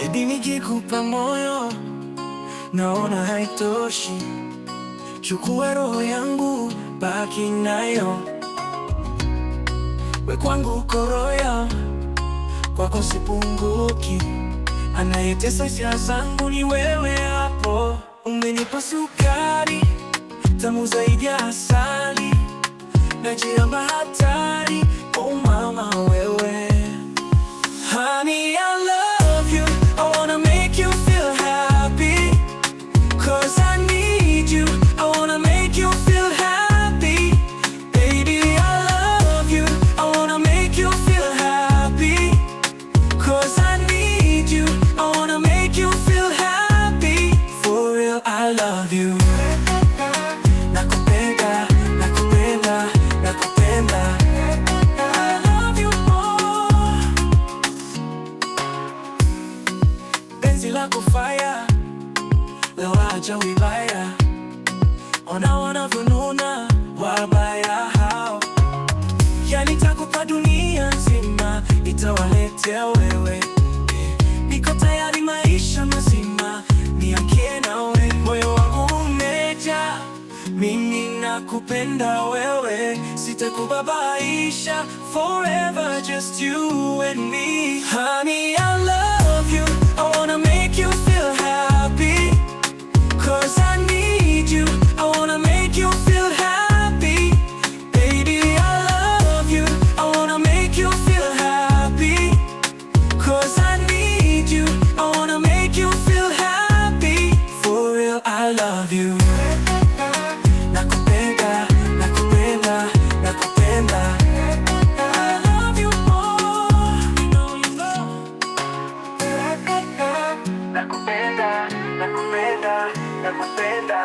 Edi nikikupa moyo naona haitoshi, chukua roho yangu baki nayo. We kwangu uko royal, kwako sipunguki, anayetesa hisia zangu ni wewe hapo. Umenipa sukari tamu zaidi ya asali, najiramba hatari, oh mama wewe. Honey, I love you, I wanna make you feel happy, 'cause I need you, I wanna make you feel happy. Baby, I love you, I wanna make you feel happy, 'cause I need you, I wanna make you feel happy. For real, I love you. Nakupenda, nakupenda, nakupenda. I love you more. Penzi lako fire, leo acha vibaya, ona wanavyonuna wabaya hao. Yani takupa dunia nzima, itawaletea wewe. Niko tayari maisha mazima, niachie nawe. Moyo wangu umejaa, mimi nakupenda wewe, sitakubabaisha. Forever just you and me. Honey, I love you, I wanna make you feel happy, 'cause I need you, I wanna make you feel happy. Baby, I love you, I wanna make you feel happy, 'cause I need you, I wanna make you feel happy. For real, I love you. Nakupenda, nakupenda, nakupenda. I love you more, you know you know. Nakupenda, nakupenda, nakupenda.